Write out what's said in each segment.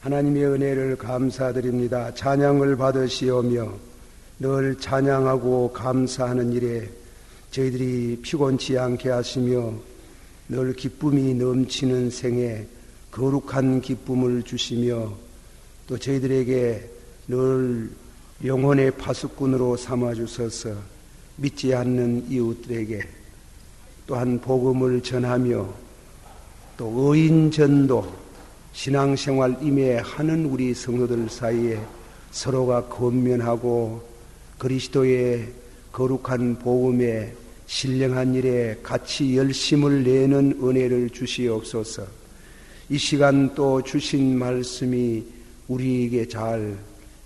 하나님의 은혜를 감사드립니다. 찬양을 받으시오며 늘 찬양하고 감사하는 일에 저희들이 피곤치 않게 하시며 늘 기쁨이 넘치는 생에 거룩한 기쁨을 주시며 또 저희들에게 늘 영혼의 파수꾼으로 삼아주셔서 믿지 않는 이웃들에게 또한 복음을 전하며 또 의인전도 신앙생활 임해하는 우리 성도들 사이에 서로가 권면하고 그리스도의 거룩한 복음에 신령한 일에 같이 열심을 내는 은혜를 주시옵소서. 이 시간 또 주신 말씀이 우리에게 잘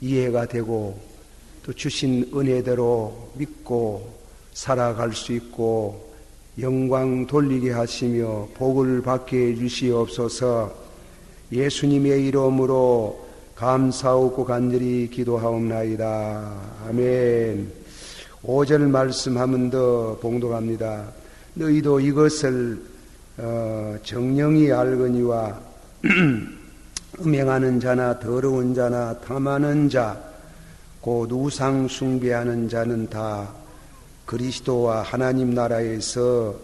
이해가 되고 또 주신 은혜대로 믿고 살아갈 수 있고 영광 돌리게 하시며 복을 받게 해주시옵소서. 예수님의 이름으로 감사하고 간절히 기도하옵나이다. 아멘. 5절 말씀하면 더 봉독합니다. 너희도 이것을 정령이 알거니와 음행하는 자나 더러운 자나 탐하는 자 곧 우상 숭배하는 자는 다 그리스도와 하나님 나라에서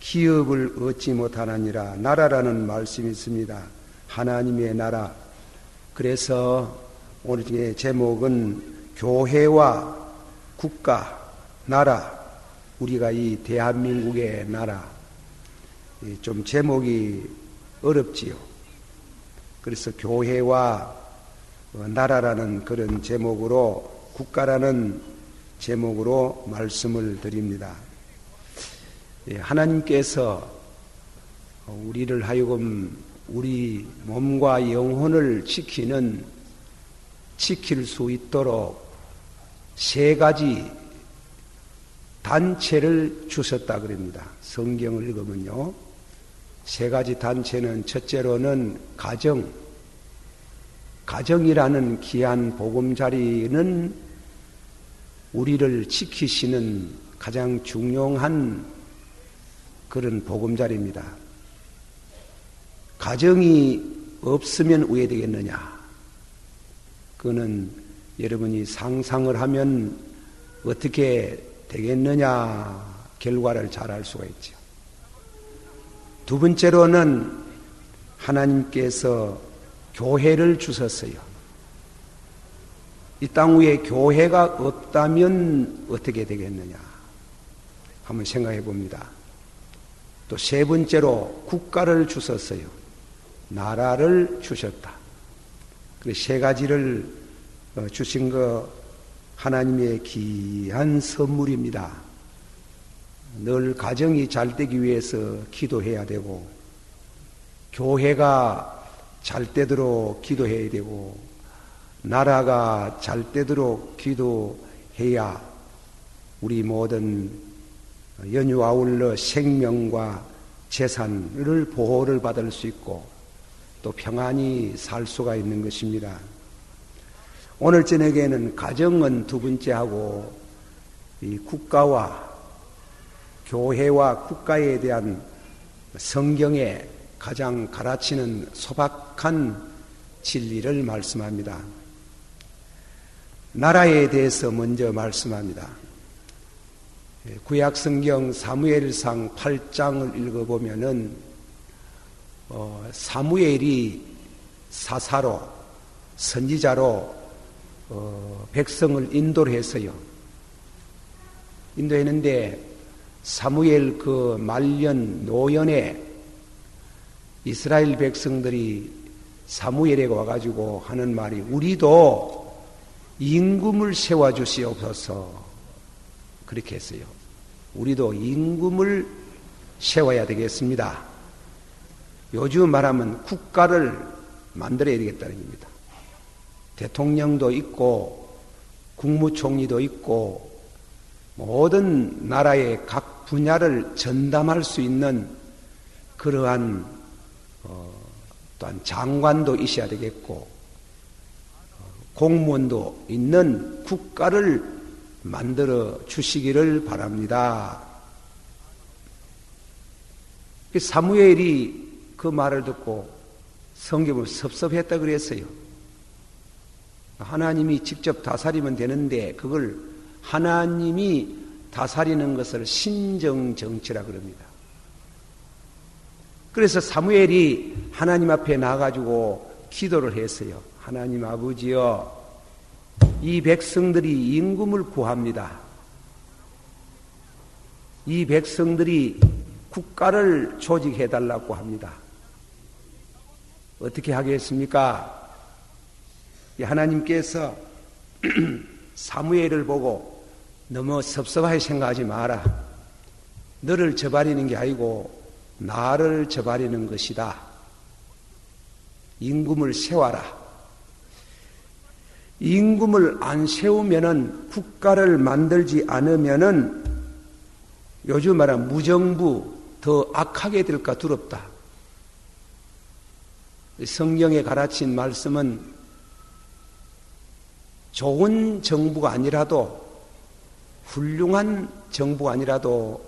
기업을 얻지 못하느니라. 나라라는 말씀이 있습니다. 하나님의 나라. 그래서 오늘의 제목은 교회와 국가, 나라, 우리가 이 대한민국의 나라. 좀 제목이 어렵지요. 그래서 교회와 나라라는 그런 제목으로, 국가라는 제목으로 말씀을 드립니다. 하나님께서 우리를 하여금 우리 몸과 영혼을 지킬 수 있도록 세 가지 단체를 주셨다 그럽니다. 성경을 읽으면요. 세 가지 단체는 첫째로는 가정이라는 귀한 보금자리는 우리를 지키시는 가장 중요한 그런 보금자리입니다. 가정이 없으면 왜 되겠느냐? 그거는 여러분이 상상을 하면 어떻게 되겠느냐 결과를 잘 알 수가 있죠. 두 번째로는 하나님께서 교회를 주셨어요. 이 땅 위에 교회가 없다면 어떻게 되겠느냐? 한번 생각해 봅니다. 또 세 번째로 국가를 주셨어요. 나라를 주셨다. 그래서 세 가지를 주신 거 하나님의 귀한 선물입니다. 늘 가정이 잘 되기 위해서 기도해야 되고 교회가 잘 되도록 기도해야 되고 나라가 잘 되도록 기도해야 우리 모든 연유 아울러 생명과 재산을 보호를 받을 수 있고 또 평안히 살 수가 있는 것입니다. 오늘 저녁에는 가정은 두 번째 하고 이 국가와 교회와 국가에 대한 성경에 가장 가르치는 소박한 진리를 말씀합니다. 나라에 대해서 먼저 말씀합니다. 구약성경 사무엘상 8장을 읽어보면은 사무엘이 사사로 선지자로 백성을 인도를 했어요. 인도했는데 사무엘 그 말년 노년에 이스라엘 백성들이 사무엘에게 와가지고 하는 말이 우리도 임금을 세워주시옵소서 그렇게 했어요. 우리도 임금을 세워야 되겠습니다. 요즘 말하면 국가를 만들어야 되겠다는 겁니다. 대통령도 있고 국무총리도 있고 모든 나라의 각 분야를 전담할 수 있는 그러한 또한 장관도 있어야 되겠고 공무원도 있는 국가를 만들어 주시기를 바랍니다. 사무엘이 그 말을 듣고 성경은 섭섭했다 그랬어요. 하나님이 직접 다스리면 되는데 그걸 하나님이 다스리는 것을 신정정치라 그럽니다. 그래서 사무엘이 하나님 앞에 나가지고 기도를 했어요. 하나님 아버지여, 이 백성들이 임금을 구합니다. 이 백성들이 국가를 조직해달라고 합니다. 어떻게 하겠습니까? 하나님께서 사무엘을 보고 너무 섭섭하게 생각하지 마라. 너를 저버리는 게 아니고 나를 저버리는 것이다. 임금을 세워라. 임금을 안 세우면은, 국가를 만들지 않으면은 요즘 말하는 무정부 더 악하게 될까 두렵다. 성경에 가르친 말씀은 좋은 정부가 아니라도, 훌륭한 정부가 아니라도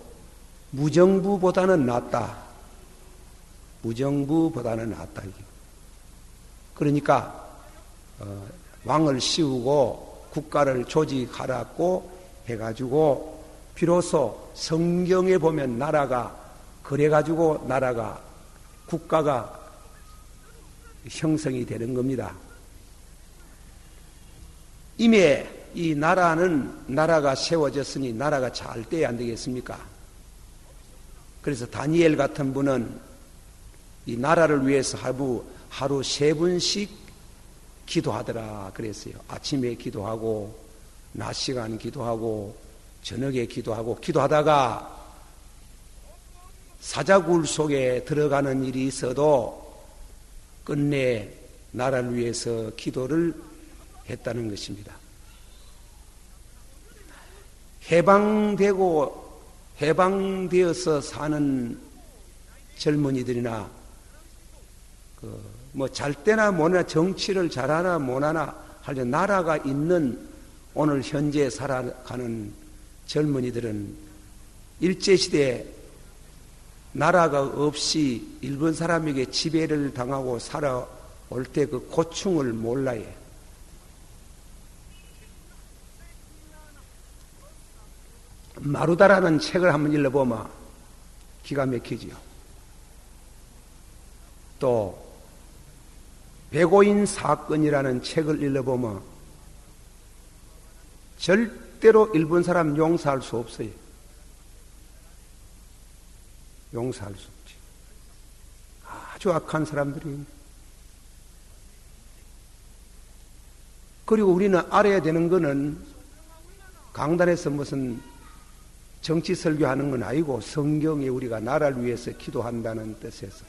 무정부보다는 낫다. 무정부보다는 낫다. 그러니까 왕을 씌우고 국가를 조직하라고 해가지고 비로소 성경에 보면 나라가 그래가지고 나라가 국가가 형성이 되는 겁니다. 이미 이 나라가 세워졌으니 나라가 잘 돼야 안 되겠습니까? 그래서 다니엘 같은 분은 이 나라를 위해서 하루 3분씩 기도하더라 그랬어요. 아침에 기도하고, 낮 시간 기도하고, 저녁에 기도하고, 기도하다가 사자굴 속에 들어가는 일이 있어도 끝내 나라를 위해서 기도를 했다는 것입니다. 해방되어서 사는 젊은이들이나 잘 때나 못하나, 정치를 잘하나 못하나 하려 나라가 있는 오늘 현재 살아가는 젊은이들은 일제시대에 나라가 없이 일본 사람에게 지배를 당하고 살아올 때 그 고충을 몰라요. 마루다라는 책을 한번 읽어보면 기가 막히지요. 또 백오인 사건이라는 책을 읽어보면 절대로 일본 사람 용서할 수 없어요. 용서할 수 없지. 아주 악한 사람들이. 그리고 우리는 알아야 되는 것은 강단에서 무슨 정치 설교하는 건 아니고 성경에 우리가 나라를 위해서 기도한다는 뜻에서.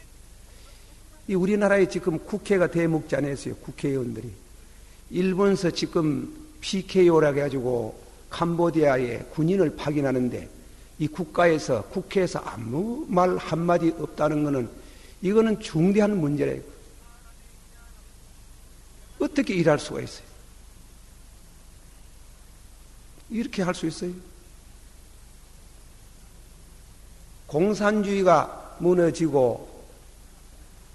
이 우리나라에 지금 국회가 대목자네서요. 국회의원들이 일본서 지금 PKO라고 해가지고 캄보디아에 군인을 파견하는데 이 국회에서 아무 말 한마디 없다는 것은 이거는 중대한 문제래요. 어떻게 일할 수가 있어요? 이렇게 할 수 있어요? 공산주의가 무너지고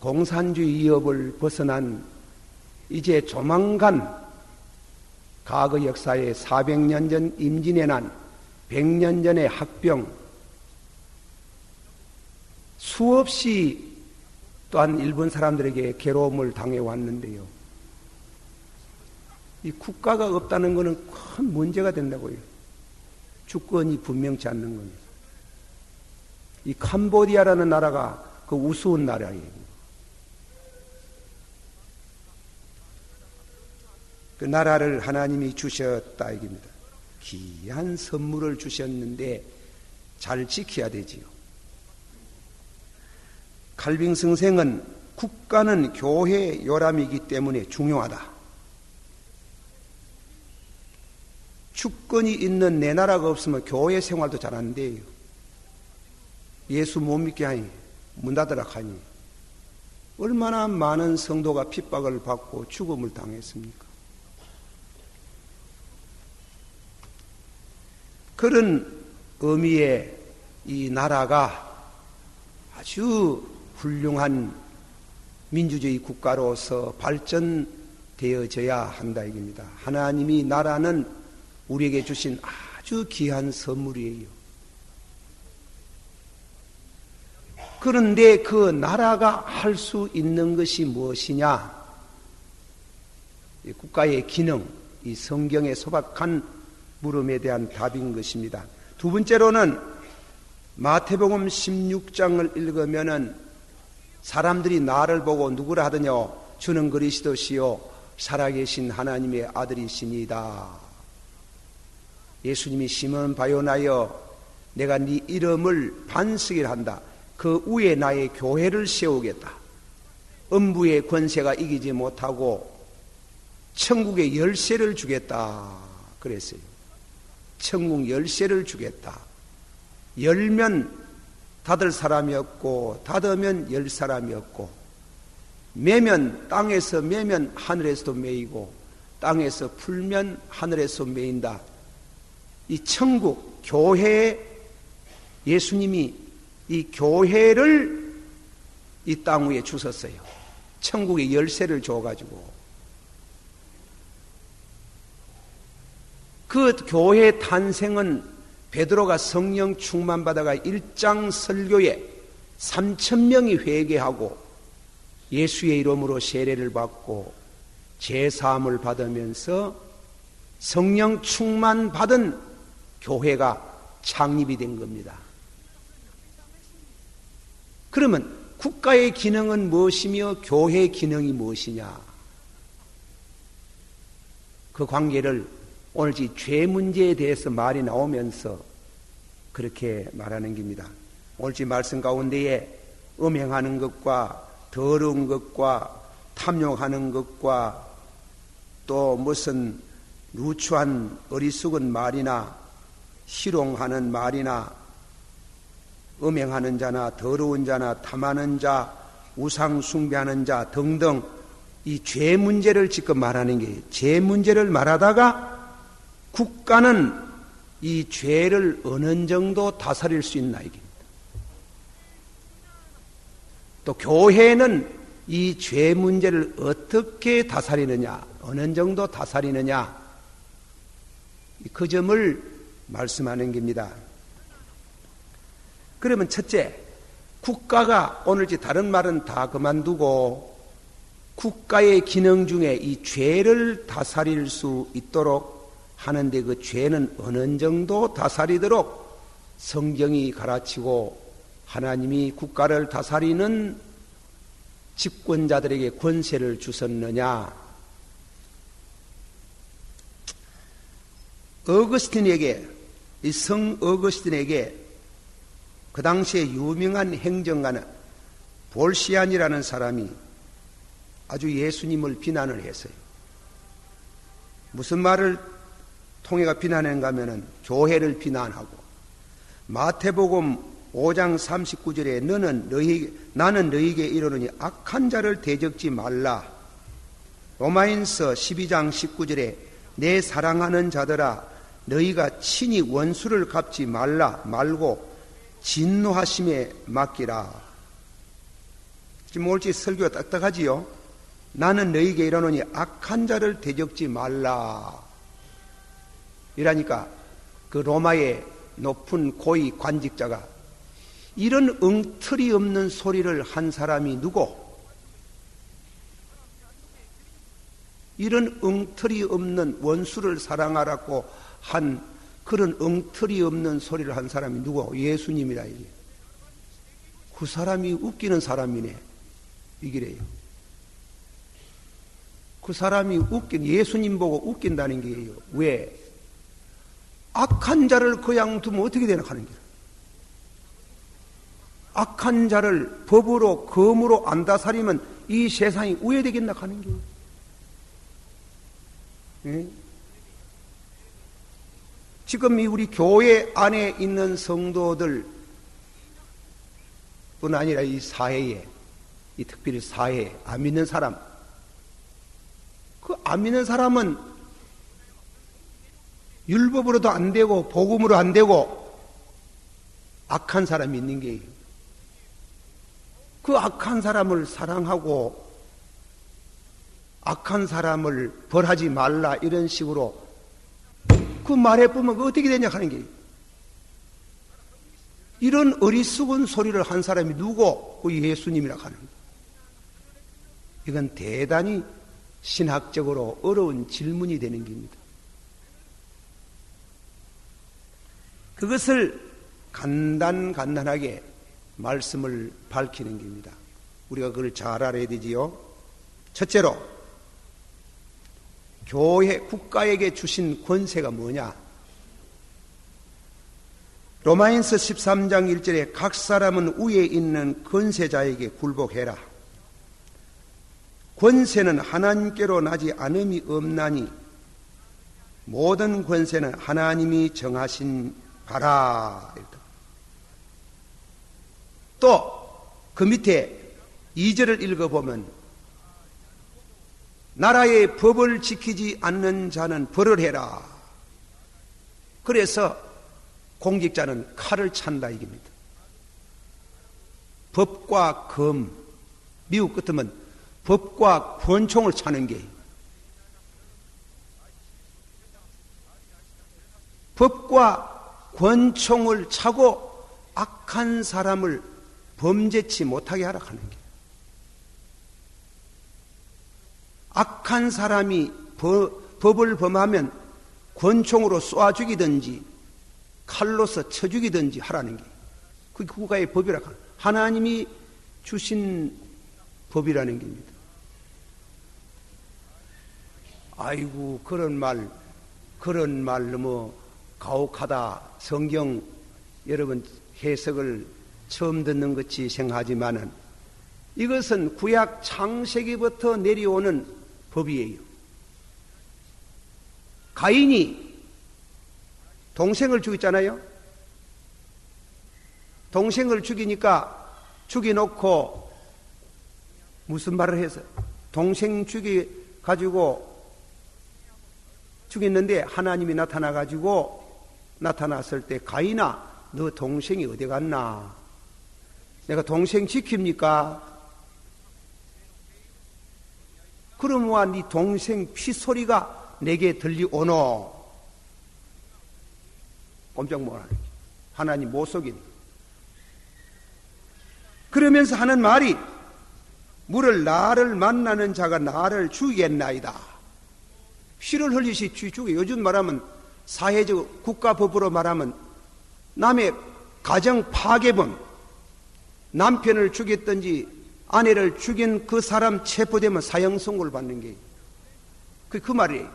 공산주의 위협을 벗어난 이제 조만간 과거 역사에 400년 전 임진의 난, 100년 전의 학병, 수없이 또한 일본 사람들에게 괴로움을 당해왔는데요. 이 국가가 없다는 것은 큰 문제가 된다고요. 주권이 분명치 않는 겁니다. 이 캄보디아라는 나라가 그 우스운 나라예요. 그 나라를 하나님이 주셨다 이겁니다. 귀한 선물을 주셨는데 잘 지켜야 되지요. 칼빈 선생은 국가는 교회 요람이기 때문에 중요하다. 주권이 있는 내 나라가 없으면 교회 생활도 잘 안 돼요. 예수 못 믿게 하니 문 닫으라 하니 얼마나 많은 성도가 핍박을 받고 죽음을 당했습니까? 그런 의미의 이 나라가 아주 훌륭한 민주주의 국가로서 발전되어져야 한다 이겁니다. 하나님이 나라는 우리에게 주신 아주 귀한 선물이에요. 그런데 그 나라가 할 수 있는 것이 무엇이냐? 국가의 기능, 이 성경에 소박한 물음에 대한 답인 것입니다. 두 번째로는 마태복음 16장을 읽으면은 사람들이 나를 보고 누구라 하더냐? 주는 그리스도시요 살아계신 하나님의 아들이시니이다. 예수님이 시몬 바요나여 내가 네 이름을 반석이라 한다. 그 위에 나의 교회를 세우겠다. 음부의 권세가 이기지 못하고 천국의 열쇠를 주겠다 그랬어요. 천국 열쇠를 주겠다. 열면 닫을 사람이 없고 닫으면 열 사람이 없고 매면 땅에서 매면 하늘에서도 매이고 땅에서 풀면 하늘에서 매인다. 이 천국 교회에 예수님이 이 교회를 이 땅 위에 주셨어요. 천국의 열쇠를 줘가지고 그 교회 탄생은 베드로가 성령 충만받아가 1장 설교에 3,000명이 회개하고 예수의 이름으로 세례를 받고 제사함을 받으면서 성령 충만받은 교회가 창립이 된 겁니다. 그러면 국가의 기능은 무엇이며 교회의 기능이 무엇이냐? 그 관계를 오늘 이 죄 문제에 대해서 말이 나오면서 그렇게 말하는 겁니다. 오늘 이 말씀 가운데에 음행하는 것과 더러운 것과 탐욕하는 것과 또 무슨 누추한 어리석은 말이나 희롱하는 말이나 음행하는 자나 더러운 자나 탐하는 자, 우상 숭배하는 자 등등 이 죄 문제를 지금 말하는 게 죄 문제를 말하다가 국가는 이 죄를 어느 정도 다스릴 수 있나 이깁니다. 또 교회는 이 죄 문제를 어떻게 다스리느냐, 어느 정도 다스리느냐 그 점을 말씀하는 겁니다. 그러면 첫째, 국가가 오늘지 다른 말은 다 그만두고 국가의 기능 중에 이 죄를 다스릴 수 있도록 하는데 그 죄는 어느 정도 다스리도록 성경이 가르치고 하나님이 국가를 다스리는 집권자들에게 권세를 주셨느냐? 어거스틴에게, 이 성 어거스틴에게 그 당시에 유명한 행정가는 볼시안이라는 사람이 아주 예수님을 비난을 했어요. 무슨 말을 통해가 비난했는가 하면은 교회를 비난하고 마태복음 5장 39절에 나는 너희에게 이르노니 악한 자를 대적지 말라. 로마인서 12장 19절에 내 사랑하는 자들아 너희가 친히 원수를 갚지 말고 진노하심에 맡기라. 지금 옳지 설교가 딱딱하지요? 나는 너희에게 이르노니 악한 자를 대적지 말라. 이러니까 그 로마의 높은 고위 관직자가 이런 엉터리 없는 소리를 한 사람이 누구? 이런 엉터리 없는 원수를 사랑하라고 한 그런 엉터리 없는 소리를 한 사람이 누구? 예수님이라 이게. 그 사람이 웃기는 사람이네. 이기래요. 그 사람이 예수님 보고 웃긴다는 게예요. 왜? 악한 자를 그냥 두면 어떻게 되나 하는 거예요. 악한 자를 법으로 검으로 안 다스리면 이 세상이 우회되겠나 하는 거예요. 예? 지금 이 우리 교회 안에 있는 성도들 뿐 아니라 이 사회에, 이 특별히 사회에 안 믿는 사람, 그 안 믿는 사람은 율법으로도 안 되고 복음으로 안 되고 악한 사람이 있는 게예요. 그 악한 사람을 사랑하고 악한 사람을 벌하지 말라 이런 식으로 그 말해 보면 어떻게 되냐 하는 게 이런 어리석은 소리를 한 사람이 누구? 그 예수님이라 하는 거예요. 이건 대단히 신학적으로 어려운 질문이 되는 겁니다. 그것을 간단하게 말씀을 밝히는 겁니다. 우리가 그걸 잘 알아야 되지요. 첫째로 교회, 국가에게 주신 권세가 뭐냐? 로마인서 13장 1절에 각 사람은 위에 있는 권세자에게 굴복해라. 권세는 하나님께로 나지 않음이 없나니 모든 권세는 하나님이 정하신 바라. 또 그 밑에 2절을 읽어보면 나라의 법을 지키지 않는 자는 벌을 해라. 그래서 공직자는 칼을 찬다 이깁니다. 법과 검, 미국 같으면 법과 권총을 차는 게 법과 권총을 차고 악한 사람을 범죄치 못하게 하라 하는 게 악한 사람이 법을 범하면 권총으로 쏘아 죽이든지 칼로서 쳐 죽이든지 하라는 게 그게 국가의 법이라 하나님이 주신 법이라는 겁니다. 아이고 그런 말 너무 가혹하다. 성경 여러분 해석을 처음 듣는 것이 생각하지만은 이것은 구약 창세기부터 내려오는 법이에요. 가인이 동생을 죽였잖아요. 동생을 죽이니까 죽여놓고 무슨 말을 해서 동생 죽여가지고 죽였는데 하나님이 나타났을 때 가인아 너 동생이 어디 갔나? 내가 동생 지킵니까? 그러므와 네 동생 피소리가 내게 들리오노. 꼼짝 못하는 거지. 하나님 못 속이는. 그러면서 하는 말이 나를 만나는 자가 나를 죽이겠나이다. 피를 흘리시 죽여. 요즘 말하면 사회적 국가법으로 말하면 남의 가정 파괴범, 남편을 죽였든지 아내를 죽인 그 사람 체포되면 사형 선고를 받는 게 그 말이에요.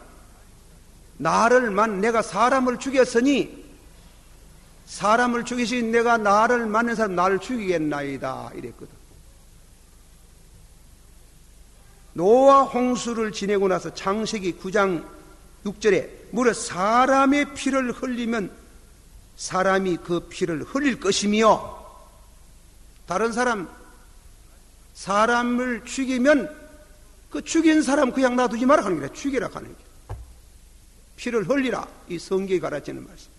내가 사람을 죽였으니 사람을 죽이신 내가 나를 맞는 사람 나를 죽이겠나이다 이랬거든. 노아 홍수를 지내고 나서 창세기 9장 6절에 무릇 사람의 피를 흘리면 사람이 그 피를 흘릴 것이며 다른 사람을 죽이면 그 죽인 사람 그냥 놔두지 말라 하는 거야. 죽이라 하는 거야. 피를 흘리라. 이 성경이 가르치는 말씀.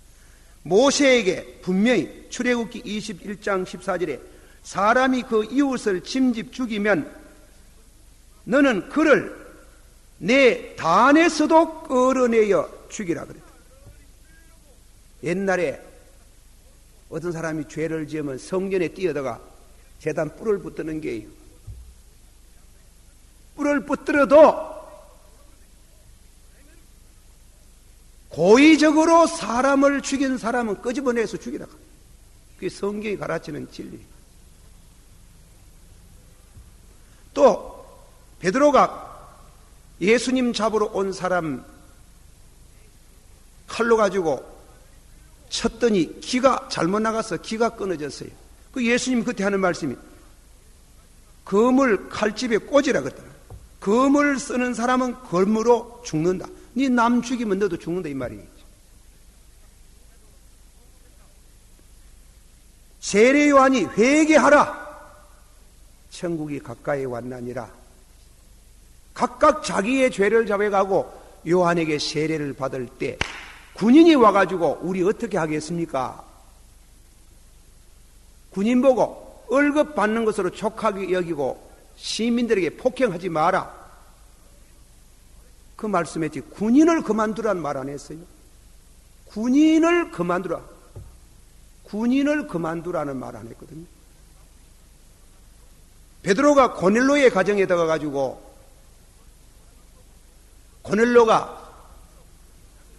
모세에게 분명히 출애굽기 21장 14절에 사람이 그 이웃을 짐집 죽이면 너는 그를 내 단에서도 끌어내어 죽이라 그랬다. 옛날에 어떤 사람이 죄를 지으면 성전에 뛰어다가 제단 뿔을 붙드는 게요. 뿔을 붙들어도 고의적으로 사람을 죽인 사람은 끄집어내서 죽이라. 그게 성경이 가르치는 진리. 또 베드로가 예수님 잡으러 온 사람 칼로 가지고 쳤더니 기가 잘못 나가서 기가 끊어졌어요. 그 예수님 그때 하는 말씀이 검을 칼집에 꽂으라 그랬더라. 검을 쓰는 사람은 검으로 죽는다. 네 남 죽이면 너도 죽는다 이 말이겠죠. 세례 요한이 회개하라. 천국이 가까이 왔나니라. 각각 자기의 죄를 자백하고 요한에게 세례를 받을 때 군인이 와가지고 우리 어떻게 하겠습니까? 군인 보고 월급 받는 것으로 족하게 여기고 시민들에게 폭행하지 마라. 그 말씀했지. 군인을 그만두라는 말 안 했어요. 군인을 그만두라. 군인을 그만두라는 말 안 했거든요. 베드로가 고넬로의 가정에 들어가가지고 고넬로가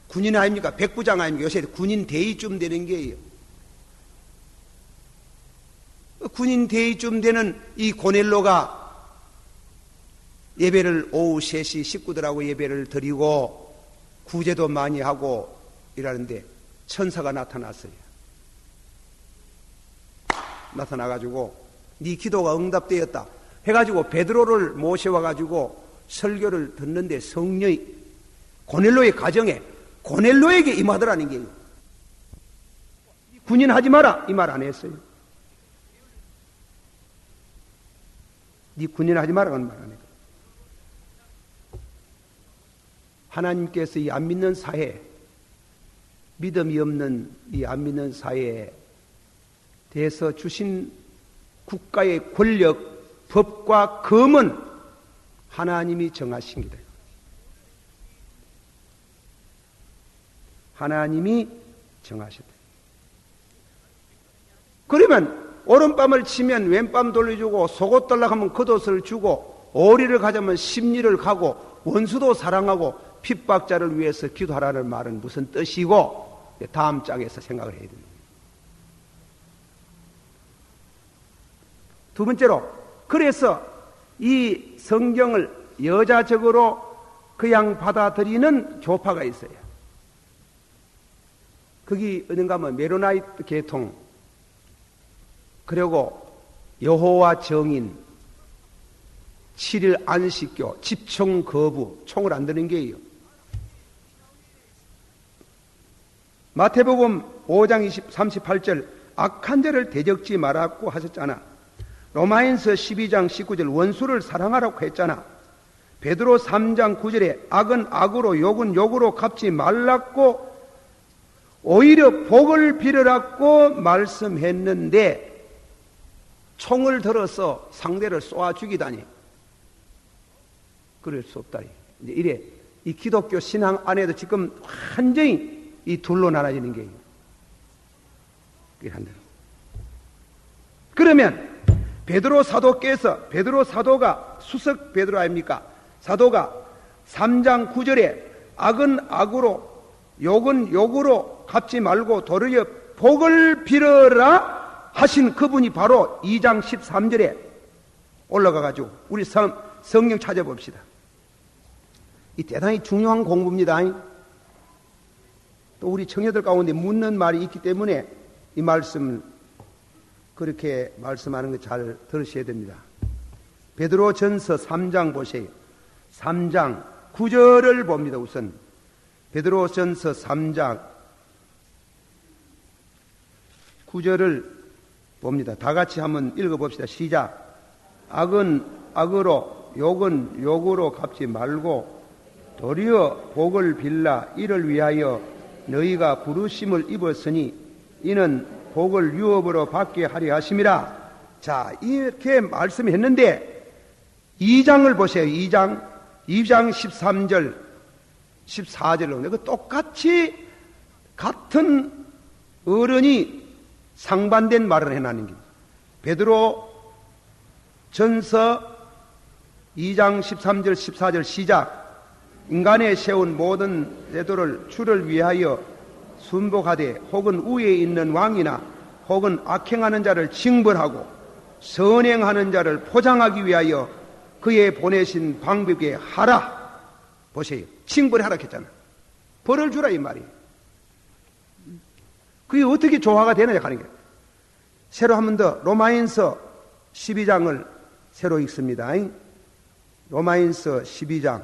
군인 아닙니까? 백부장 아닙니까? 요새 군인 대위쯤 되는 게예요. 군인 대위쯤 되는 이 고넬로가 예배를 오후 3시 식구들하고 예배를 드리고 구제도 많이 하고 이러는데 천사가 나타났어요. 나타나가지고 네 기도가 응답되었다 해가지고 베드로를 모셔와가지고 설교를 듣는데 성령이 고넬로의 가정에 고넬로에게 임하더라는 게요. 군인 하지 마라 이 말 안 했어요. 네 군인 하지 마라는 말 안 했어요. 하나님께서 이 안 믿는 사회, 믿음이 없는 이 안 믿는 사회에 대해서 주신 국가의 권력, 법과 검은 하나님이 정하신 기다. 하나님이 정하셨다. 그러면 오른밤을 치면 왼밤 돌려주고 속옷 달라고 하면 겉옷을 주고 오리를 가자면 십리를 가고 원수도 사랑하고 핍박자를 위해서 기도하라는 말은 무슨 뜻이고 다음 장에서 생각을 해야 됩니다. 두 번째로 그래서 이 성경을 여자적으로 그냥 받아들이는 교파가 있어요. 거기 어딘가 하면 메로나이트 계통 그리고 여호와 정인 7일 안식교 집총 거부 총을 안 드는 게예요. 마태복음 5장 38절 악한 자를 대적지 말라고 하셨잖아. 로마인서 12장 19절 원수를 사랑하라고 했잖아. 베드로 3장 9절에 악은 악으로 욕은 욕으로 갚지 말라고 오히려 복을 빌으라고 말씀했는데 총을 들어서 상대를 쏘아 죽이다니 그럴 수 없다니. 이제 이래 이 기독교 신앙 안에도 지금 완전히 이 둘로 나눠지는 게예요. 그러면 베드로 사도가 수석 베드로 아닙니까? 사도가 3장 9절에 악은 악으로 욕은 욕으로 갚지 말고 도리어 복을 빌어라 하신 그분이 바로 2장 13절에 올라가가지고 우리 성경 찾아봅시다. 이 대단히 중요한 공부입니다. 또 우리 청년들 가운데 묻는 말이 있기 때문에 이 말씀을 그렇게 말씀하는 거 잘 들으셔야 됩니다. 베드로 전서 3장 보세요. 3장 9절을 봅니다. 우선 베드로 전서 3장 9절을 봅니다. 다 같이 한번 읽어봅시다. 시작. 악은 악으로 욕은 욕으로 갚지 말고 도리어 복을 빌라. 이를 위하여 너희가 부르심을 입었으니 이는 복을 유업으로 받게 하려 하심이라. 자, 이렇게 말씀했는데 2장을 보세요. 2장 13절 14절로 그 똑같이 같은 어른이 상반된 말을 해놨는 게 베드로 전서 2장 13절 14절 시작. 인간에 세운 모든 제도를 주를 위하여 순복하되 혹은 위에 있는 왕이나 혹은 악행하는 자를 징벌하고 선행하는 자를 포장하기 위하여 그의 보내신 방법에 하라. 보세요. 징벌하라 했잖아. 벌을 주라 이 말이에요. 그게 어떻게 조화가 되느냐 하는 거예요. 새로 한 번 더 로마인서 12장을 새로 읽습니다. 로마인서 12장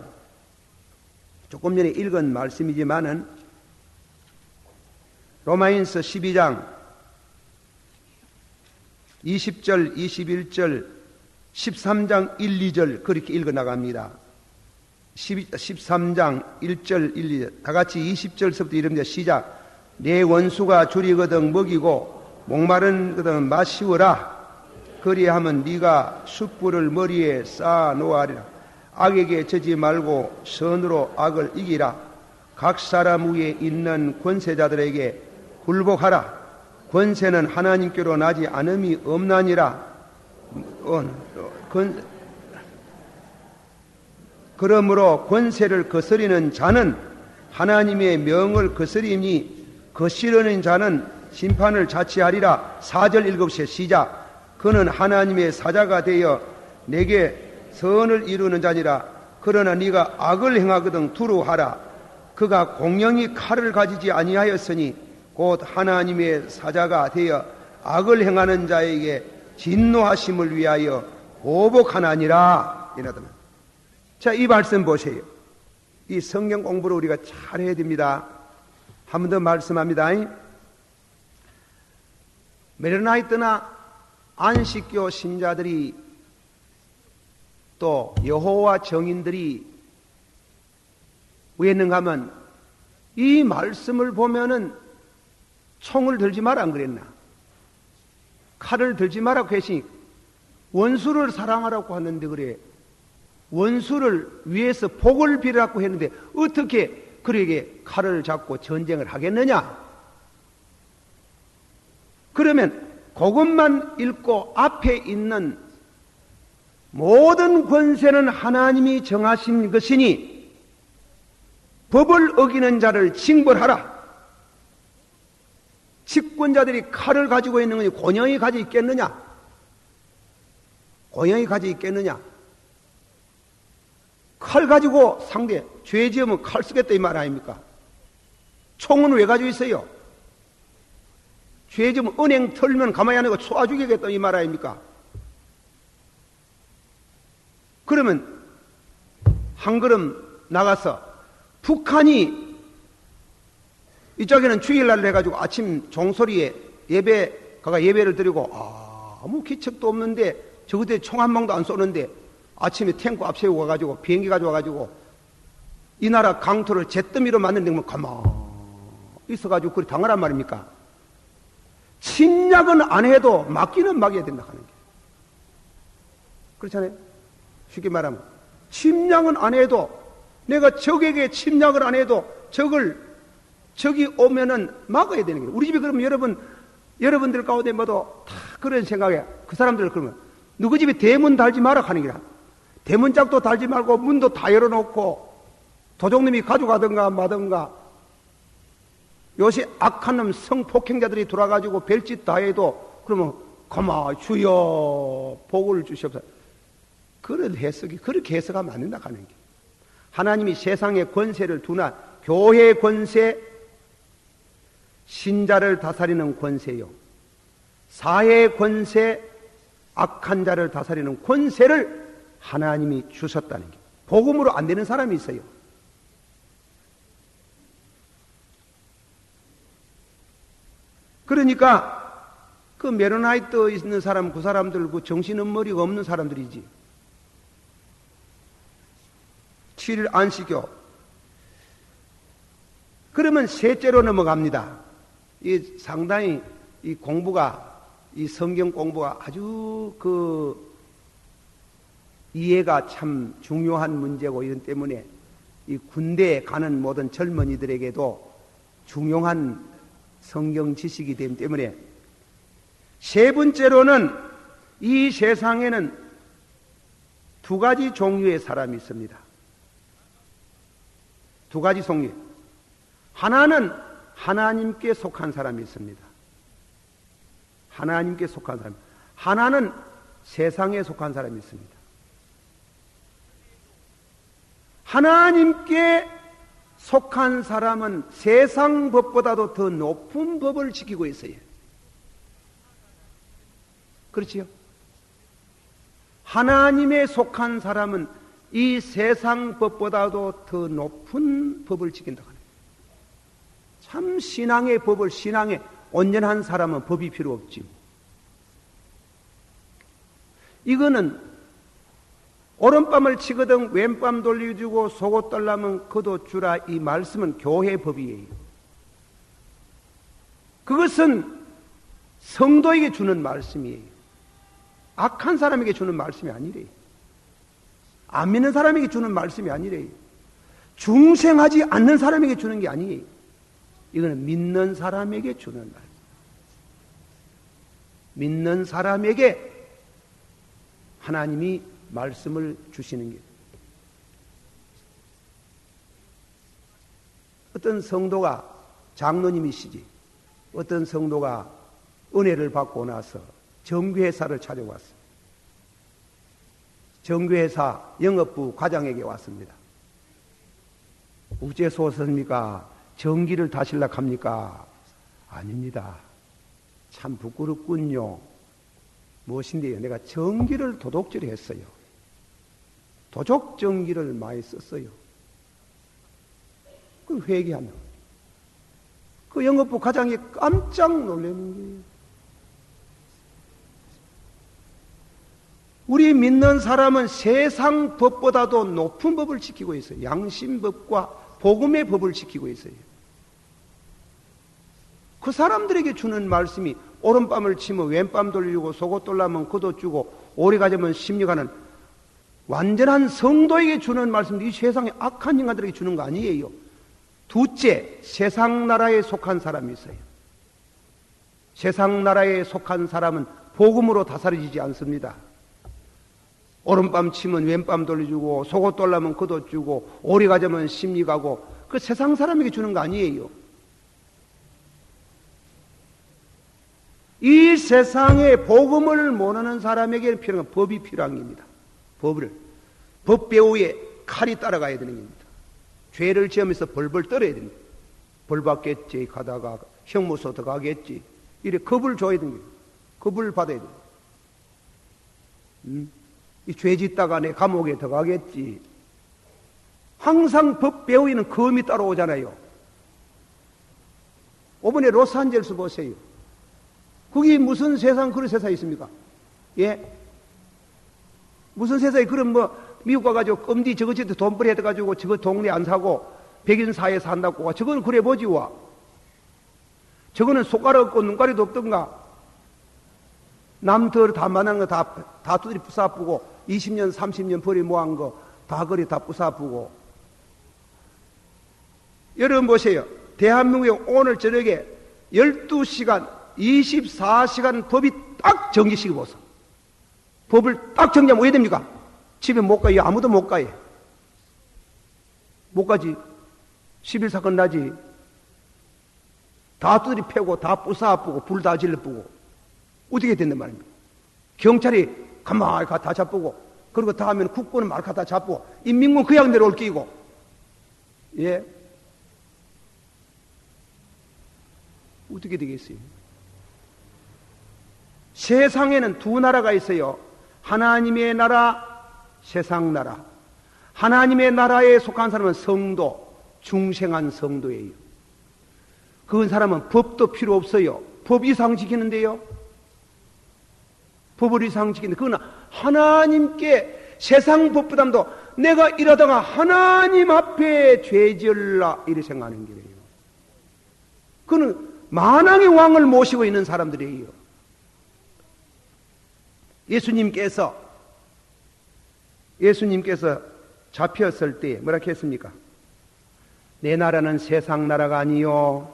조금 전에 읽은 말씀이지만은 로마인서 12장 20절, 21절, 13장 1, 2절 그렇게 읽어나갑니다. 13장 1절, 1, 2절 다 같이 20절서부터 이릅니다. 시작. 내 원수가 줄이거든 먹이고 목마른 거든 마시우라. 그리하면 네가 숯불을 머리에 쌓아 놓아리라. 악에게 져지 말고 선으로 악을 이기라. 각 사람 위에 있는 권세자들에게 굴복하라. 권세는 하나님께로 나지 않음이 없나니라. 그러므로 권세를 거스리는 자는 하나님의 명을 거스리니 거스르는 자는 심판을 자취하리라. 4절 7시 시작. 그는 하나님의 사자가 되어 내게 선을 이루는 자니라. 그러나 네가 악을 행하거든 두루하라. 그가 공령이 칼을 가지지 아니하였으니 곧 하나님의 사자가 되어 악을 행하는 자에게 진노하심을 위하여 보복하나니라. 이러더만. 자, 이 말씀 보세요. 이 성경 공부를 우리가 잘 해야 됩니다. 한 번 더 말씀합니다. 메르나이트나 안식교 신자들이 또 여호와 정인들이 왜 했는가 하면 이 말씀을 보면은 총을 들지 마라 안 그랬나? 칼을 들지 마라고 했으니 원수를 사랑하라고 하는데 그래. 원수를 위해서 복을 빌으라고 했는데 어떻게 그에게 칼을 잡고 전쟁을 하겠느냐? 그러면 그것만 읽고 앞에 있는 모든 권세는 하나님이 정하신 것이니 법을 어기는 자를 징벌하라. 집권자들이 칼을 가지고 있는 것이 곤영이 가지고 있겠느냐? 곤영이 가지고 있겠느냐? 칼 가지고 상대 죄 지으면 칼 쓰겠다 이 말 아닙니까? 총은 왜 가지고 있어요? 죄 지으면 은행 털면 가만히 안 하고 쏘아 죽이겠다 이 말 아닙니까? 그러면 한 걸음 나가서 북한이 이쪽에는 주일날 해가지고 아침 종소리에 가가 예배를 드리고 아무 기척도 없는데 저그때 총 한 방도 안 쏘는데 아침에 탱크 앞세우고 가가지고 비행기 가져와가지고 이 나라 강토를 잿더미로 만드는 데 가만 있어가지고 그리 당하란 말입니까? 침략은 안 해도 막기는 막아야 된다 하는 게. 그렇잖아요? 쉽게 말하면 침략은 안 해도 내가 적에게 침략을 안 해도 적이 오면은 막아야 되는 거예요. 우리 집에 그러면 여러분들 가운데 모두 다 그런 생각에 그 사람들 그러면 누구 집에 대문 달지 마라 하는 거야. 대문짝도 달지 말고 문도 다 열어놓고 도둑놈이 가져가든가 마든가 요새 악한 놈 성폭행자들이 돌아가지고 별짓 다 해도 그러면 고마 주여 복을 주시옵소서. 그런 해석이 그렇게 해석하면 안 된다 하는 게. 하나님이 세상의 권세를 두나 교회 권세, 신자를 다스리는 권세요. 사회 권세, 악한 자를 다스리는 권세를 하나님이 주셨다는 게. 복음으로 안 되는 사람이 있어요. 그러니까 그 메로나이트 있는 사람, 그 사람들 그 정신머리가 없는 사람들이지. 7일 안식교. 그러면 셋째로 넘어갑니다. 이 상당히 이 공부가, 이 성경 공부가 아주 이해가 참 중요한 문제고 이런 때문에 이 군대에 가는 모든 젊은이들에게도 중요한 성경 지식이 되기 때문에 세 번째로는 이 세상에는 두 가지 종류의 사람이 있습니다. 두 가지 종류. 하나는 하나님께 속한 사람이 있습니다. 하나님께 속한 사람. 하나는 세상에 속한 사람이 있습니다. 하나님께 속한 사람은 세상 법보다도 더 높은 법을 지키고 있어요. 그렇지요? 하나님에 속한 사람은 이 세상 법보다도 더 높은 법을 지킨다고 합니다. 참 신앙의 법을 신앙에 온전한 사람은 법이 필요 없지. 이거는 오른밤을 치거든 왼밤 돌려주고 속옷 달라면 겉옷 주라 이 말씀은 교회 법이에요. 그것은 성도에게 주는 말씀이에요. 악한 사람에게 주는 말씀이 아니래요. 안 믿는 사람에게 주는 말씀이 아니래요. 중생하지 않는 사람에게 주는 게 아니에요. 이거는 믿는 사람에게 주는 말씀. 믿는 사람에게 하나님이 말씀을 주시는 게. 어떤 성도가 장로님이시지, 어떤 성도가 은혜를 받고 나서 정규회사를 찾아왔어요. 정규회사 영업부 과장에게 왔습니다. 우째서 오셨습니까? 전기를 다실라 합니까? 아닙니다. 참 부끄럽군요. 무엇인데요? 내가 전기를 도둑질했어요. 도적 전기를 많이 썼어요. 그 회개하면 그 영업부 과장이 깜짝 놀라는 거예요. 우리 믿는 사람은 세상 법보다도 높은 법을 지키고 있어요. 양심법과 복음의 법을 지키고 있어요. 그 사람들에게 주는 말씀이 오른밤을 치면 왼밤 돌리고 속옷 돌라면 겉옷 주고 오래 가자면 심리가는 완전한 성도에게 주는 말씀도 이 세상에 악한 인간들에게 주는 거 아니에요. 둘째, 세상 나라에 속한 사람이 있어요. 세상 나라에 속한 사람은 복음으로 다스려지지 않습니다. 오른밤 치면 왼밤 돌려주고 속옷 돌라면 겉옷 주고 오리 가자면 심리 가고 그 세상 사람에게 주는 거 아니에요. 이 세상에 복음을 모르는 사람에게 필요한 건 법이 필요한 겁니다. 법 배우에 칼이 따라가야 되는 겁니다. 죄를 지으면서 벌벌 떨어야 됩니다. 벌 받겠지 가다가 형무소 들어가겠지 이래 겁을 줘야 되는 거예요. 겁을 받아야 돼요. 이 죄 짓다가 내 감옥에 들어가겠지. 항상 법 배우에는 검이 따라오잖아요. 이번에 로스앤젤레스 보세요. 거기 무슨 세상 그런 세상이 있습니까? 예? 무슨 세상에 그런 미국 가가지고 껌디 저거저거 돈벌이 해가지고 저거 동네 안 사고 백인 사회에 산다고 와. 저거는 그래 보지 와. 저거는 손가락 없고 눈가리도 없던가. 남들 다 만난 거 다 두드리 부숴부고 20년 30년 벌이 모은 거 다 그리 다 부숴부고. 여러분 보세요. 대한민국에 오늘 저녁에 12시간 24시간 법이 딱 정지시켜 보소. 법을 딱 정지하면 왜 됩니까? 집에 못 가요. 아무도 못 가요. 못 가지. 11사건 나지. 다 두드리 패고 다 부숴부고 불 다 질러부고 어떻게 된단 말입니까? 경찰이 가만히 다 잡고 그리고 다음에는 국군은 말 갖다 잡고 인민군 그 양대로 옮기고 예? 어떻게 되겠어요? 세상에는 두 나라가 있어요. 하나님의 나라, 세상 나라. 하나님의 나라에 속한 사람은 성도, 중생한 성도예요. 그 사람은 법도 필요 없어요. 법 이상 지키는데요. 법을 이상 지키는데 그건 하나님께 세상 법보다도 내가 이러다가 하나님 앞에 죄지을라 이렇게 생각하는 거예요. 그는 만왕의 왕을 모시고 있는 사람들이에요. 예수님께서 잡혔을 때 뭐라 했습니까? 내 나라는 세상 나라가 아니요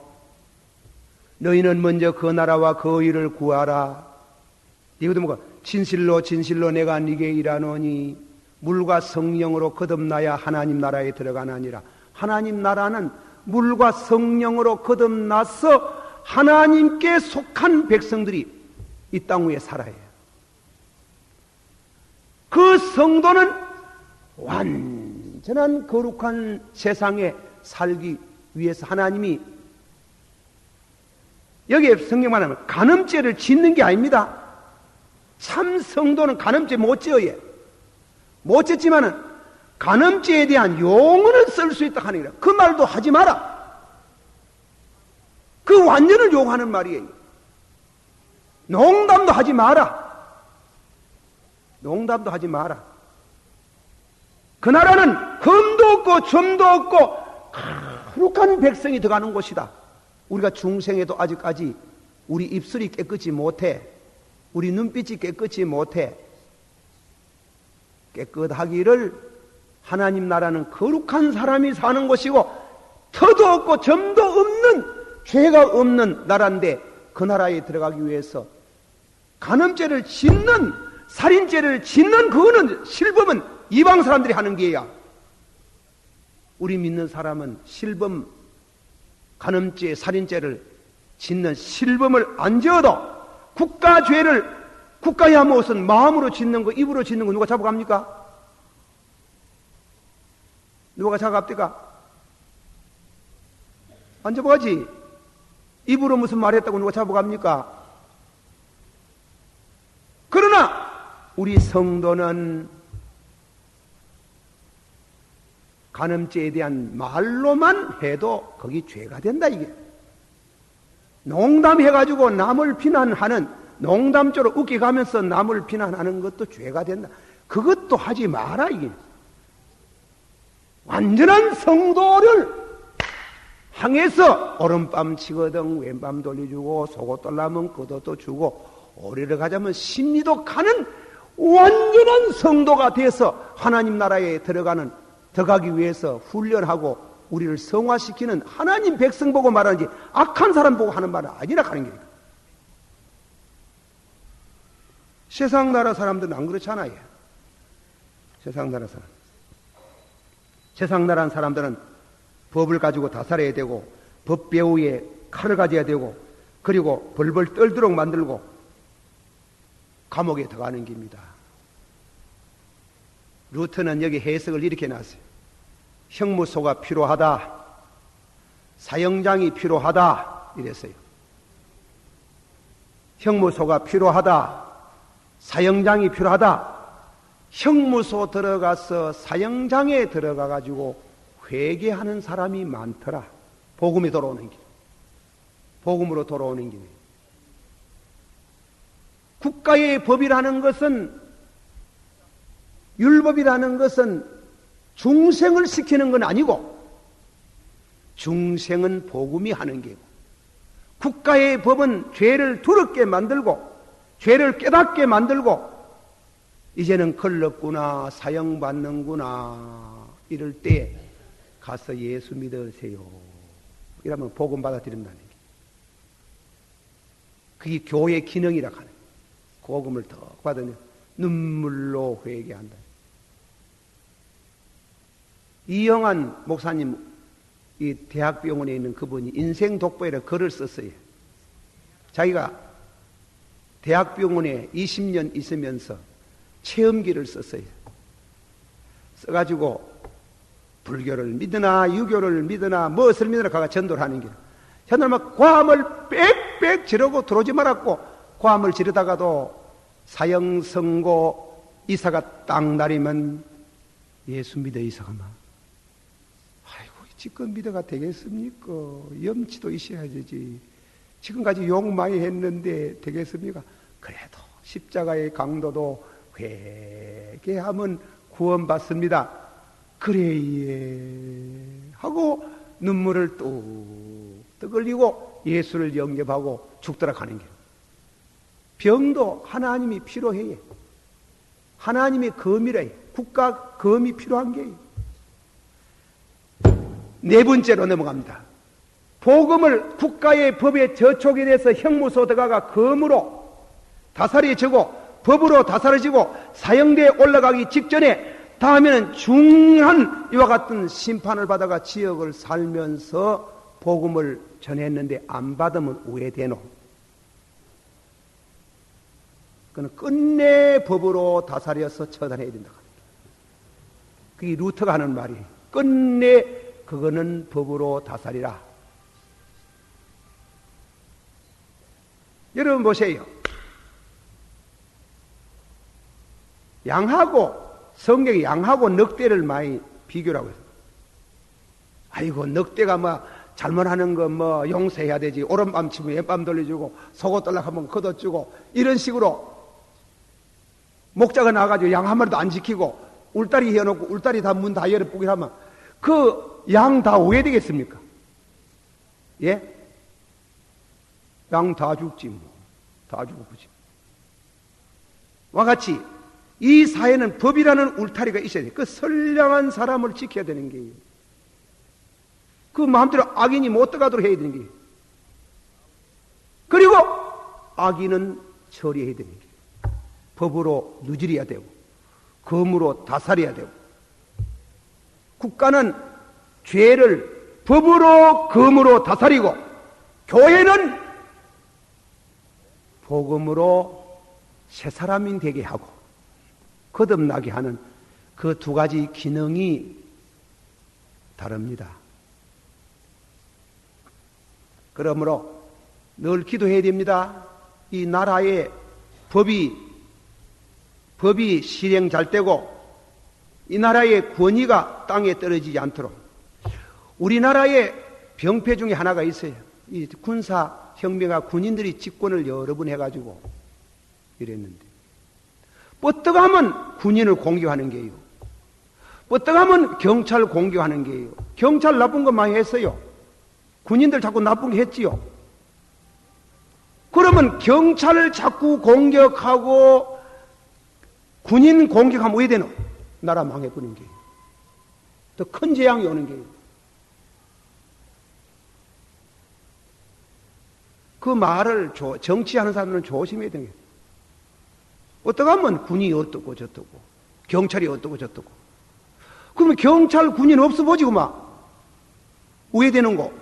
너희는 먼저 그 나라와 그 의를 구하라. 이것도 뭐가 진실로 진실로 내가 네게 일하노니 물과 성령으로 거듭나야 하나님 나라에 들어가나니라. 하나님 나라는 물과 성령으로 거듭나서 하나님께 속한 백성들이 이 땅 위에 살아야 해요. 그 성도는 완전한 거룩한 세상에 살기 위해서 하나님이 여기에 성경 말하면 간음죄를 짓는 게 아닙니다. 참 성도는 간음죄 못 지어요. 못 짓지만은 간음죄에 대한 용어는 쓸 수 있다 하는 거예요. 그 말도 하지 마라. 그 완전을 요구하는 말이에요. 농담도 하지 마라. 농담도 하지 마라. 그 나라는 금도 없고 점도 없고 거룩한 백성이 들어가는 곳이다. 우리가 중생에도 아직까지 우리 입술이 깨끗이 못해. 우리 눈빛이 깨끗이 못해. 깨끗하기를 하나님 나라는 거룩한 사람이 사는 곳이고 터도 없고 점도 없는 죄가 없는 나라인데 그 나라에 들어가기 위해서 간음죄를 짓는 살인죄를 짓는 그거는 실범은 이방 사람들이 하는 게야. 우리 믿는 사람은 실범 간음죄 살인죄를 짓는 실범을 안 지어도 국가죄를 국가야 무엇은 마음으로 짓는 거 입으로 짓는 거 누가 잡아갑니까? 누가 잡아갑니까? 안 잡아가지. 입으로 무슨 말했다고 누가 잡아갑니까? 그러나 우리 성도는 간음죄에 대한 말로만 해도 거기 죄가 된다 이게. 농담해가지고 남을 비난하는 농담조로 웃겨가면서 남을 비난하는 것도 죄가 된다. 그것도 하지 마라 이게. 완전한 성도를 향해서 오른밤 치거든 왼밤 돌려주고 속옷 떨라면 겉옷도 주고 오래를 가자면 심리도 가는 완전한 성도가 돼서 하나님 나라에 들어가기 위해서 훈련하고 우리를 성화시키는 하나님 백성 보고 말하는지 악한 사람 보고 하는 말은 아니라 하는 거예요. 세상 나라 사람들은 안 그렇잖아요. 세상 나라 사람. 세상 나라 사람들은 법을 가지고 다스려야 되고 법 배후에 칼을 가져야 되고 그리고 벌벌 떨도록 만들고 감옥에 들어가는 겁니다. 루터는 여기 해석을 이렇게 놨어요. 형무소가 필요하다. 사형장이 필요하다. 이랬어요. 형무소가 필요하다. 사형장이 필요하다. 형무소 들어가서 사형장에 들어가가지고 회개하는 사람이 많더라. 복음이 돌아오는 길. 복음으로 돌아오는 길. 국가의 법이라는 것은 율법이라는 것은 중생을 시키는 건 아니고 중생은 복음이 하는 게고 국가의 법은 죄를 두렵게 만들고 죄를 깨닫게 만들고 이제는 걸렀구나 사형받는구나 이럴 때 가서 예수 믿으세요. 이러면 복음 받아들인다는 게 그게 교회 기능이라 하는 복음을 더 받으면 눈물로 회개한다. 이영환 목사님 이 대학병원에 있는 그분이 인생 독보에는 글을 썼어요. 자기가 대학병원에 20년 있으면서 체험기를 썼어요. 써가지고 불교를 믿으나 유교를 믿으나 무엇을 믿으나 가가 전도를 하는 길. 전도하면 고함을 빽빽 지르고 들어오지 말았고 고함을 지르다가도 사형 선고 이사가 딱 날이면 예수 믿어 이사가마. 아이고 지금 믿어가 되겠습니까? 염치도 있어야 되지. 지금까지 욕 많이 했는데 되겠습니까? 그래도 십자가의 강도도 회개하면 구원받습니다. 그래 예 하고 눈물을 뚝뚝 흘리고 예수를 영접하고 죽더라 가는 길. 병도 하나님이 필요해. 하나님의 검이래. 국가 검이 필요한 게. 네 번째로 넘어갑니다. 복음을 국가의 법에 저촉이 돼서 형무소 들어가가 검으로 다스려지고 법으로 다스려지고 사형대에 올라가기 직전에 다음에는 중한 이와 같은 심판을 받아가 지역을 살면서 복음을 전했는데 안 받으면 우회되노. 그는 끝내 법으로 다스려서 처단해야 된다. 그게 루터가 하는 말이에요. 끝내 그거는 법으로 다스리라. 여러분 보세요. 양하고 성경이 양하고 늑대를 많이 비교라고 해서 아이고 늑대가 뭐 잘못하는 거 뭐 용서해야 되지 오른밤 치면 왼밤 돌려주고 속옷 떨락하면 걷어주고 이런 식으로 목자가 나가지고 양 한 마리도 안 지키고 울다리 해놓고 울다리 다 문 다 열어보게 하면 그 양 다 왜 되겠습니까? 예? 양 다 죽지 뭐. 다 죽고 그지. 와 같이 이 사회는 법이라는 울타리가 있어야 돼. 그 선량한 사람을 지켜야 되는 게예요. 그 마음대로 악인이 못 들어가도록 해야 되는 게. 그리고 악인은 처리해야 되는 게. 법으로 누질해야 되고, 검으로 다스려야 되고. 국가는 죄를 법으로, 검으로 다스리고, 교회는 복음으로 새 사람이 되게 하고, 거듭나게 하는 그 두 가지 기능이 다릅니다. 그러므로 늘 기도해야 됩니다. 이 나라의 법이 실행 잘 되고 이 나라의 권위가 땅에 떨어지지 않도록. 우리나라의 병폐 중에 하나가 있어요. 이 군사혁명과 군인들이 집권을 여러 번 해가지고 이랬는데 뻗떡하면 군인을 공격하는 게요. 뻗떡하면 경찰 공격하는 게요. 경찰 나쁜 거 많이 했어요. 군인들 자꾸 나쁜 게 했지요. 그러면 경찰을 자꾸 공격하고 군인 공격하면 왜 되노? 나라 망해버린 게요. 더 큰 재앙이 오는 게요. 그 말을 정치하는 사람들은 조심해야 되는 거예요. 어떻게 하면 군이 어떻고 저떻고 경찰이 어떻고 저떻고 그러면 경찰 군인 없어 보지 그만 왜 되는 거?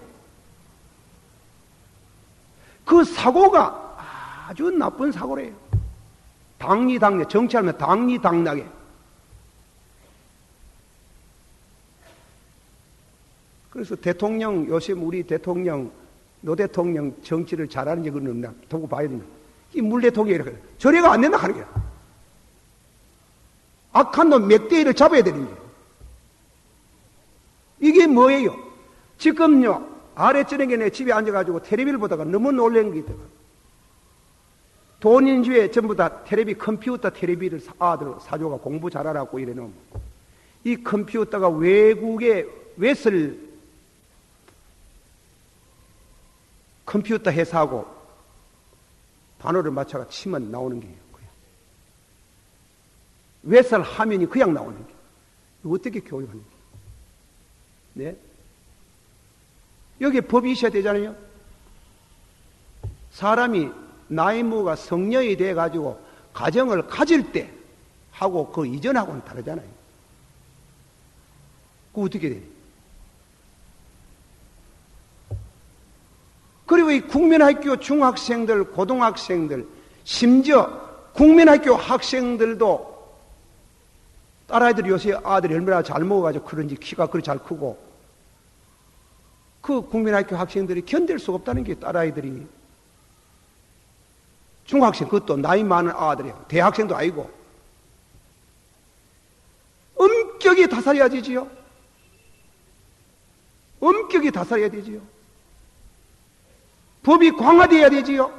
그 사고가 아주 나쁜 사고래요. 당리당략, 정치하면 당리당략해. 그래서 대통령, 요즘 우리 대통령, 노 대통령 정치를 잘하는지 그건 없나? 두고 봐야 된다. 이 물대통령이 이렇게 저래가 안 된다 하는 거야. 악한 놈 맥대기를 잡아야 되는 거야. 이게 뭐예요? 지금요, 아래저녁에 내 집에 앉아가지고 텔레비를 보다가 너무 놀란 게 있다가 돈인 주에 전부 다 텔레비, 컴퓨터 텔레비를 아들 사줘가 공부 잘하라고 이래놓으면 이 컴퓨터가 외국의 웨슬 컴퓨터 회사하고 반호를 맞춰가 치면 나오는 게요. 웨슬 화면이 그냥 나오는 게. 어떻게 교육하는 게? 네? 여기에 법이 있어야 되잖아요. 사람이 나이 먹어가 성녀이 돼가지고 가정을 가질 때 하고 그 이전하고는 다르잖아요. 그거 어떻게 돼? 그리고 이 국민학교 중학생들, 고등학생들, 심지어 국민학교 학생들도 딸아이들이 요새 아들이 얼마나 잘 먹어가지고 그런지 키가 그리 잘 크고 그 국민학교 학생들이 견딜 수가 없다는 게 딸아이들이 중학생 그것도 나이 많은 아들이에요. 대학생도 아니고 엄격히 다스려야 되지요. 엄격히 다스려야 되지요. 법이 강화되어야 되지요.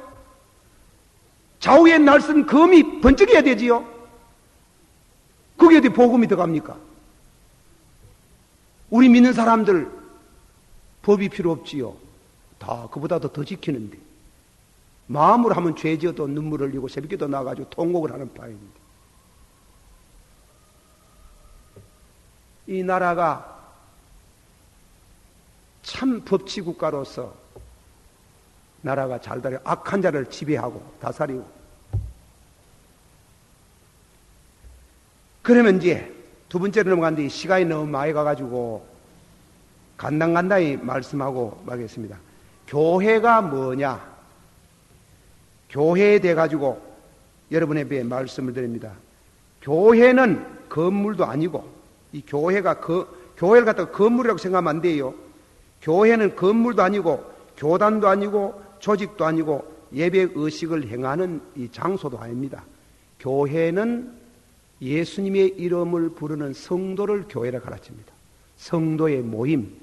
좌우의 날선 검이 번쩍해야 되지요. 그게 어디 복음이 들어갑니까? 우리 믿는 사람들 법이 필요 없지요. 다 그보다도 더 지키는데 마음으로 하면 죄 지어도 눈물을 흘리고 새벽기도 나가지고 통곡을 하는 바입니다. 이 나라가 참 법치국가로서 나라가 잘 다려 악한 자를 지배하고 다스리고 그러면 이제 두 번째로 넘어갔는데 시간이 너무 많이 가가지고 간단간단히 말씀하고 마겠습니다. 교회가 뭐냐? 교회에 대해 가지고 여러분에게 말씀을 드립니다. 교회는 건물도 아니고 이 교회가 교회를 갖다가 건물이라고 생각하면 안 돼요. 교회는 건물도 아니고 교단도 아니고 조직도 아니고 예배 의식을 행하는 이 장소도 아닙니다. 교회는 예수님의 이름을 부르는 성도를 교회라 가르칩니다. 성도의 모임.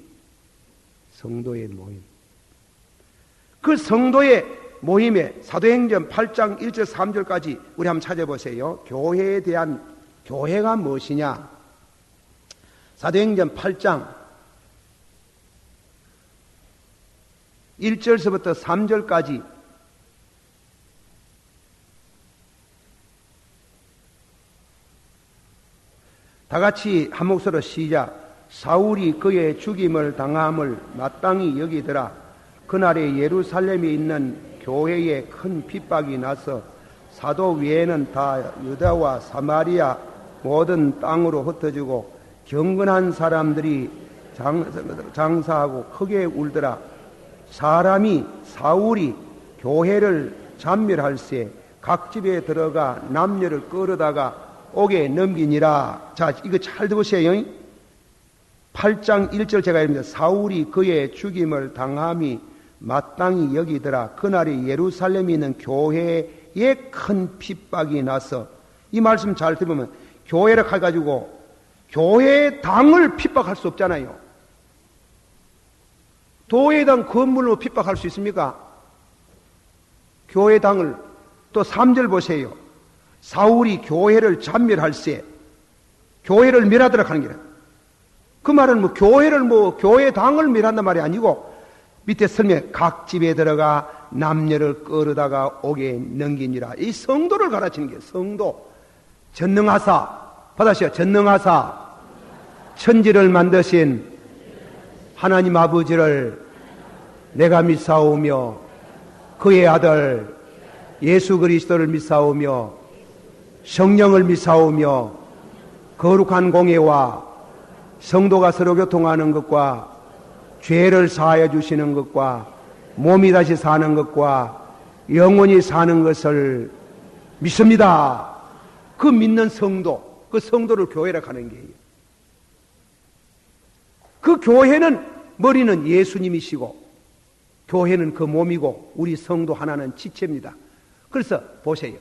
성도의 모임. 그 성도의 모임에 사도행전 8장 1절 3절까지 우리 한번 찾아보세요. 교회에 대한 교회가 무엇이냐? 사도행전 8장 1절서부터 3절까지 다 같이 한 목소리로 시작. 사울이 그의 죽임을 당함을 마땅히 여기더라. 그날에 예루살렘에 있는 교회에 큰 핍박이 나서 사도 외에는 다 유다와 사마리아 모든 땅으로 흩어지고 경건한 사람들이 장사하고 크게 울더라. 사울이 교회를 잔멸할세 각 집에 들어가 남녀를 끌어다가 옥에 넘기니라. 자, 이거 잘 들으세요. 8장 1절 제가 읽습니다. 사울이 그의 죽임을 당함이 마땅히 여기더라. 그날이 예루살렘에 있는 교회에 큰 핍박이 나서, 이 말씀 잘 들으면 교회를 가가지고 교회 당을 핍박할 수 없잖아요. 교회당 건물로 핍박할 수 있습니까? 교회당을. 또 3절 보세요. 사울이 교회를 잔멸할세 교회를 멸하도록 하는 거예요. 그 말은 교회당을 멸한단 말이 아니고 밑에 설명에 각 집에 들어가 남녀를 끌어다가 옥에 넘기니라. 이 성도를 가르치는 게 성도. 전능하사, 받으시오. 전능하사 천지를 만드신 하나님 아버지를 내가 믿사오며 그의 아들 예수 그리스도를 믿사오며 성령을 믿사오며 거룩한 공예와 성도가 서로 교통하는 것과 죄를 사하여 주시는 것과 몸이 다시 사는 것과 영원히 사는 것을 믿습니다. 그 믿는 성도, 그 성도를 교회라 하는 거예요. 그 교회는 머리는 예수님이시고 교회는 그 몸이고 우리 성도 하나는 지체입니다. 그래서 보세요.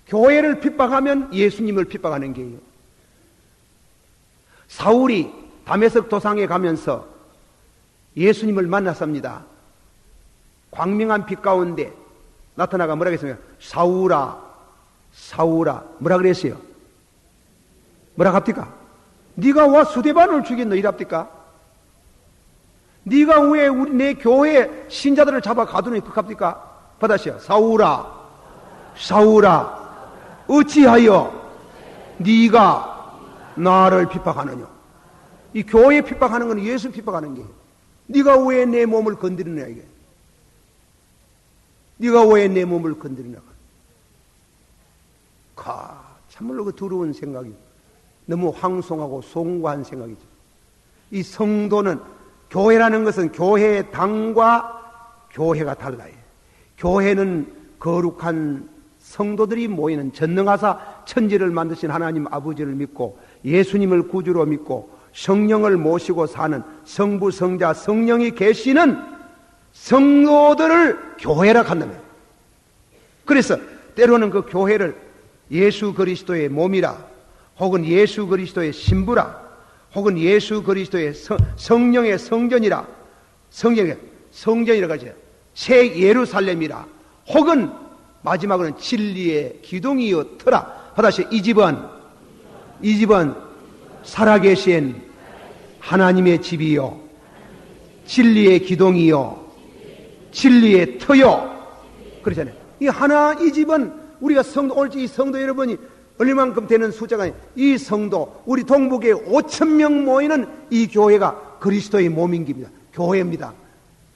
교회를 핍박하면 예수님을 핍박하는 거예요. 사울이 다메섹 도상에 가면서 예수님을 만났습니다. 광명한 빛 가운데 나타나가 뭐라 그랬습니까? 사울아, 사울아. 뭐라 그랬어요? 뭐라 합니까? 네가 와 스데반을 죽였노 이랍니까? 네가 왜 내 교회 신자들을 잡아 가두니 그합니까? 받아시오. 사울아, 사울아, 어찌하여 네가 나를 핍박하느냐? 이 교회 핍박하는 건 예수 핍박하는 거예요. 네가 왜 내 몸을 건드리느냐 이게. 네가 왜 내 몸을 건드리느냐. 참말로 그 두려운 생각이 너무 황송하고 송구한 생각이죠. 이 성도는 교회라는 것은 교회의 당과 교회가 달라요. 교회는 거룩한 성도들이 모이는 전능하사 천지를 만드신 하나님 아버지를 믿고 예수님을 구주로 믿고 성령을 모시고 사는 성부, 성자, 성령이 계시는 성도들을 교회라 한다면, 그래서 때로는 그 교회를 예수 그리스도의 몸이라, 혹은 예수 그리스도의 신부라, 혹은 예수 그리스도의 성령의 성전이라, 성전이라고 하죠. 새 예루살렘이라, 혹은 마지막으로는 진리의 기둥이여 터라. 다시 이 집은 살아계신 하나님의 집이요, 진리의 기둥이요, 진리의 터요. 그러잖아요. 이 집은 우리가 오늘 이 성도 여러분이 얼마만큼 되는 숫자가 아니에요. 이 성도, 우리 동북에 5,000명 모이는 이 교회가 그리스도의 몸인 겁니다. 교회입니다.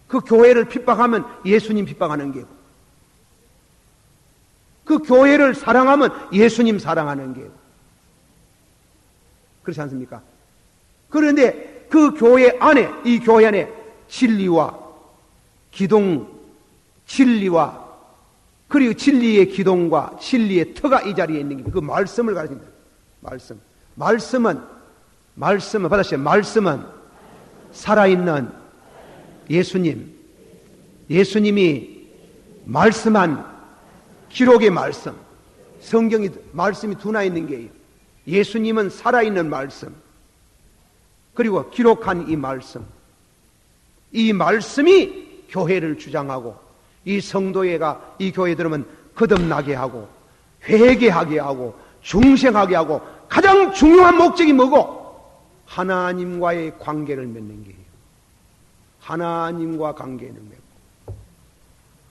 그 교회를 핍박하면 예수님 핍박하는 게고, 그 교회를 사랑하면 예수님 사랑하는 게고, 그렇지 않습니까? 그런데 그 교회 안에, 이 교회 안에 진리와 기둥, 진리와 그리고 진리의 기둥과 진리의 터가 이 자리에 있는 게 그 말씀을 가르칩니다. 말씀은 받으세요. 말씀은 살아있는 예수님, 예수님이 말씀한 기록의 말씀, 성경이 말씀이 두나 있는 게예요. 예수님은 살아있는 말씀, 그리고 기록한 이 말씀, 이 말씀이 교회를 주장하고 이 성도회가 이 교회에 들으면 거듭나게 하고 회개하게 하고 중생하게 하고 가장 중요한 목적이 뭐고? 하나님과의 관계를 맺는 게예요. 하나님과 관계를 맺고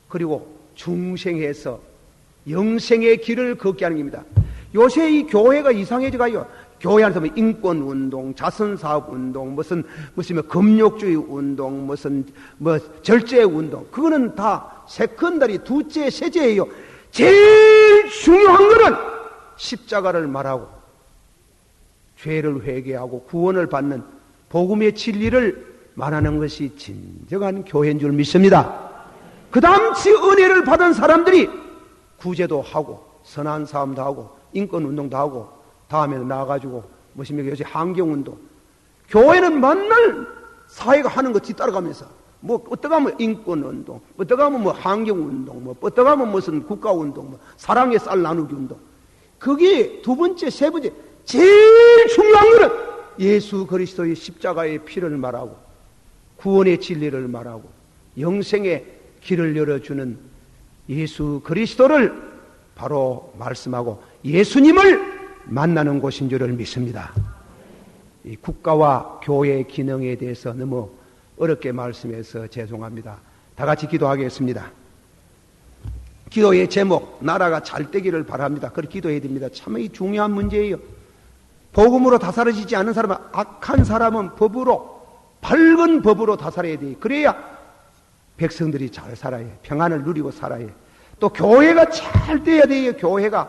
그리고 중생해서 영생의 길을 걷게 하는 겁니다. 요새 이 교회가 이상해져가요. 교회 안에서 뭐 인권운동, 자선사업운동, 무슨 금욕주의 운동, 절제운동, 그거는 다 세컨다리, 두째, 세제예요. 제일 중요한 거는 십자가를 말하고 죄를 회개하고 구원을 받는 복음의 진리를 말하는 것이 진정한 교회인 줄 믿습니다. 그 다음치 은혜를 받은 사람들이 구제도 하고 선한 싸움도 하고 인권운동도 하고 다음에 나와가지고 요새 환경운동, 교회는 맨날 사회가 하는 거 뒤따라가면서 어떻게 하면 인권운동, 어떻게 하면 환경운동, 어떻게 하면 무슨 국가운동, 사랑의 쌀 나누기 운동. 그게 두 번째, 세 번째, 제일 중요한 거는 예수 그리스도의 십자가의 피를 말하고 구원의 진리를 말하고 영생의 길을 열어주는 예수 그리스도를 바로 말씀하고 예수님을 만나는 곳인 줄을 믿습니다. 이 국가와 교회의 기능에 대해서 너무 어렵게 말씀해서 죄송합니다. 다 같이 기도하겠습니다. 기도의 제목, 나라가 잘 되기를 바랍니다. 그렇게 기도해야 됩니다. 참 중요한 문제예요. 복음으로 다스려지지 않은 사람은, 악한 사람은 법으로, 밝은 법으로 다스려야 돼요. 그래야 백성들이 잘 살아요. 평안을 누리고 살아요. 또 교회가 잘 돼야 돼요. 교회가.